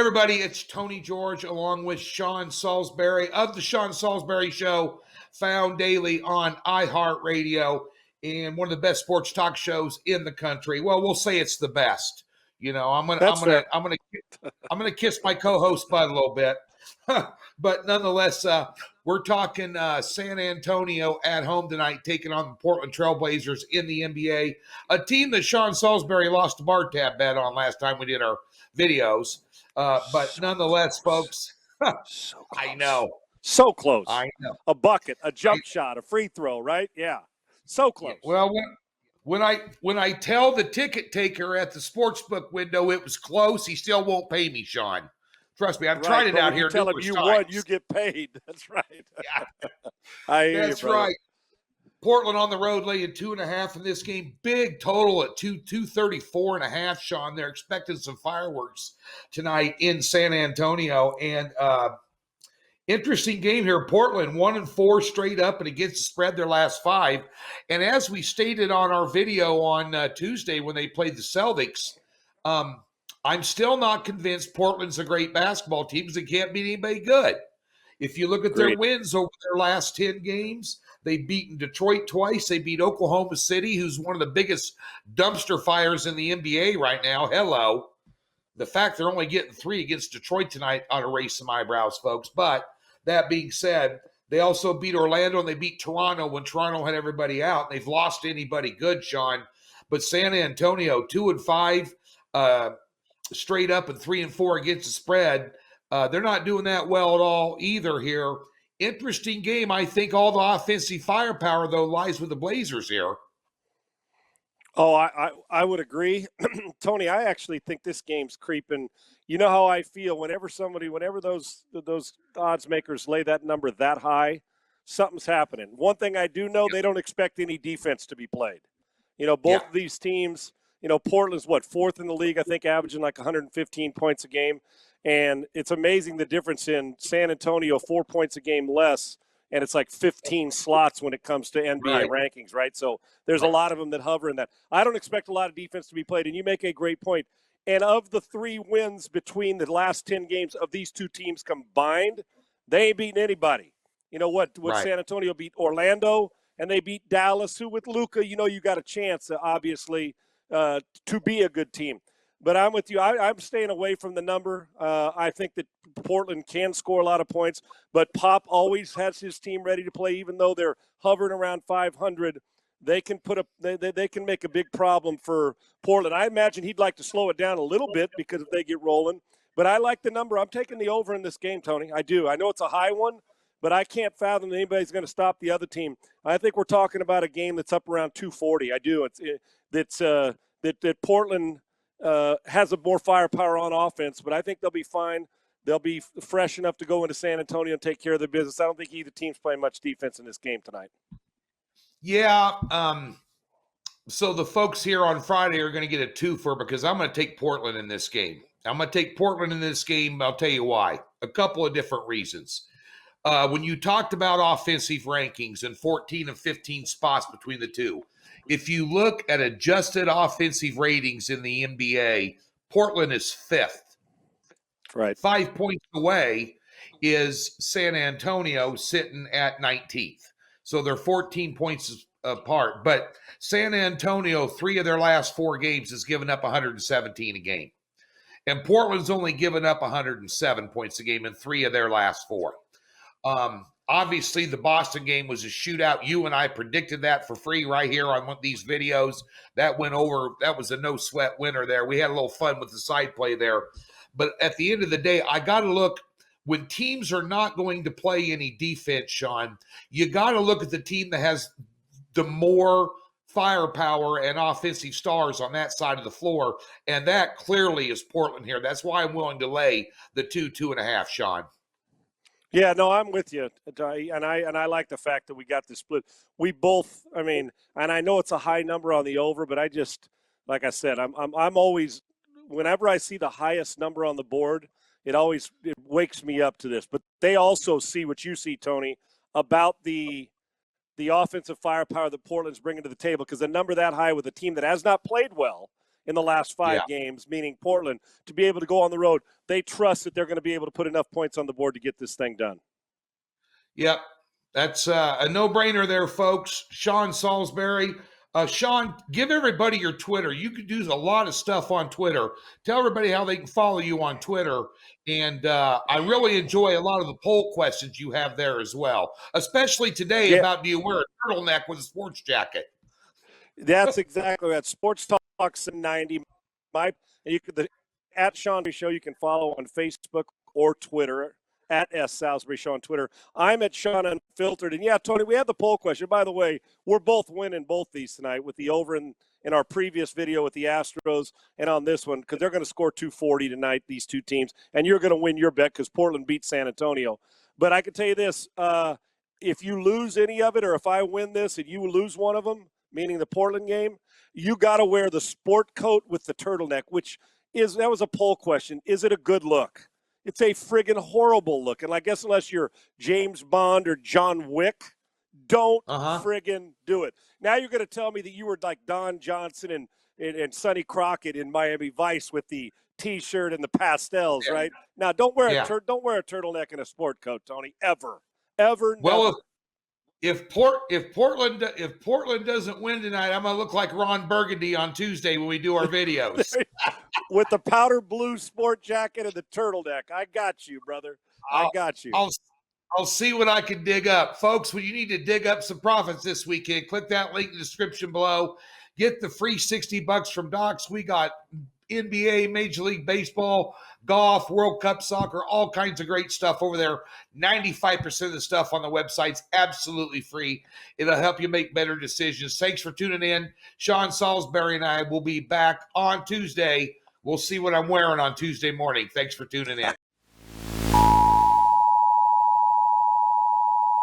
everybody, it's Tony George along with Sean Salisbury of the Sean Salisbury Show, found daily on iHeartRadio and one of the best sports talk shows in the country. Well, we'll say it's the best. You know, I'm gonna kiss my co-host butt a little bit, but nonetheless, we're talking San Antonio at home tonight, taking on the Portland Trailblazers in the NBA, a team that Sean Salisbury lost a bar tab bet on last time we did our videos. But so nonetheless, folks, so I know. So close. I know. A bucket, a jump shot, a free throw, right? Yeah. So close. Well, when I tell the ticket taker at the sportsbook window it was close, he still won't pay me, Sean. Trust me, I've tried it out here. Tell him you won, you get paid. That's right. Yeah. That's right. Portland on the road laying 2.5 in this game. Big total at 234.5, Sean. They're expecting some fireworks tonight in San Antonio. And interesting game here. Portland 1-4 straight up and against the spread their last 5. And as we stated on our video on Tuesday when they played the Celtics, I'm still not convinced Portland's a great basketball team because they can't beat anybody good. If you look at their wins over their last 10 games, they've beaten Detroit twice. They beat Oklahoma City, who's one of the biggest dumpster fires in the NBA right now. Hello. The fact they're only getting 3 against Detroit tonight ought to raise some eyebrows, folks. But that being said, they also beat Orlando and they beat Toronto when Toronto had everybody out. They've lost to anybody good, Sean. But San Antonio, 2-5, straight up, and 3-4 against the spread. They're not doing that well at all either here. Interesting game. I think all the offensive firepower, though, lies with the Blazers here. Oh, I would agree. Tony, I actually think this game's creeping. You know how I feel whenever those odds makers lay that number that high, something's happening. One thing I do know, they don't expect any defense to be played. You know, both of these teams, you know, Portland's 4th in the league, I think, averaging like 115 points a game. And it's amazing the difference in San Antonio, 4 points a game less, and it's like 15 slots when it comes to NBA rankings, right? So there's a lot of them that hover in that. I don't expect a lot of defense to be played, and you make a great point. And of the 3 wins between the last 10 games of these two teams combined, they ain't beating anybody. You know what? San Antonio beat Orlando, and they beat Dallas, who with Luka, you know you got a chance, obviously, to be a good team. But I'm with you. I'm staying away from the number. I think that Portland can score a lot of points, but Pop always has his team ready to play, even though they're hovering around 500. They can they can make a big problem for Portland. I imagine he'd like to slow it down a little bit because if they get rolling. But I like the number. I'm taking the over in this game, Tony. I do. I know it's a high one, but I can't fathom that anybody's going to stop the other team. I think we're talking about a game that's up around 240. I do. That Portland has a more firepower on offense, but I think they'll be fine. They'll be fresh enough to go into San Antonio and take care of their business. I don't think either team's playing much defense in this game tonight. Yeah. So the folks here on Friday are going to get a twofer because I'm going to take Portland in this game. I'm going to take Portland in this game. I'll tell you why. A couple of different reasons. When you talked about offensive rankings and 14 and 15 spots between the two, if you look at adjusted offensive ratings in the NBA, Portland is 5th. Right. 5 points away is San Antonio sitting at 19th. So they're 14 points apart. But San Antonio, 3 of their last 4 games, has given up 117 a game. And Portland's only given up 107 points a game in 3 of their last 4. Obviously, the Boston game was a shootout. You and I predicted that for free right here on one of these videos. That went over. That was a no-sweat winner there. We had a little fun with the side play there. But at the end of the day, I got to look. When teams are not going to play any defense, Sean, you got to look at the team that has the more firepower and offensive stars on that side of the floor. And that clearly is Portland here. That's why I'm willing to lay the 2.5, Sean. Yeah, no, I'm with you, and I like the fact that we got this split. We both, and I know it's a high number on the over, but I just, like I said, I'm always, whenever I see the highest number on the board, it wakes me up to this. But they also see what you see, Tony, about the offensive firepower that Portland's bringing to the table, because a number that high with a team that has not played well in the last 5 games, meaning Portland, to be able to go on the road. They trust that they're going to be able to put enough points on the board to get this thing done. Yep. That's a no-brainer there, folks. Sean Salisbury. Sean, give everybody your Twitter. You could do a lot of stuff on Twitter. Tell everybody how they can follow you on Twitter. And I really enjoy a lot of the poll questions you have there as well, especially today about do you wear a turtleneck with a sports jacket? That's exactly right. Sports Talk 90. At Sean Show, you can follow on Facebook or Twitter. At S. Salisbury Show on Twitter. I'm at Sean Unfiltered. And yeah, Tony, we had the poll question. By the way, we're both winning both these tonight with the over in our previous video with the Astros and on this one because they're going to score 240 tonight, these two teams. And you're going to win your bet because Portland beat San Antonio. But I can tell you this, if you lose any of it or if I win this and you lose one of them, meaning the Portland game, you got to wear the sport coat with the turtleneck, that was a poll question. Is it a good look? It's a friggin' horrible look. And I guess unless you're James Bond or John Wick, don't friggin' do it. Now you're going to tell me that you were like Don Johnson and Sonny Crockett in Miami Vice with the T-shirt and the pastels, right? Now don't wear a turtleneck and a sport coat, Tony, ever. Well, never. If Portland doesn't win tonight, I'm gonna look like Ron Burgundy on Tuesday when we do our videos. With the powder blue sport jacket and the turtleneck. I got you, brother. I got you. I'll see what I can dig up. Folks, when you need to dig up some profits this weekend, click that link in the description below. Get the free $60 from Docs. We got NBA, Major League Baseball, golf, World Cup soccer, all kinds of great stuff over there. 95% of the stuff on the website's absolutely free. It'll help you make better decisions. Thanks for tuning in. Sean Salisbury and I will be back on Tuesday. We'll see what I'm wearing on Tuesday morning. Thanks for tuning in.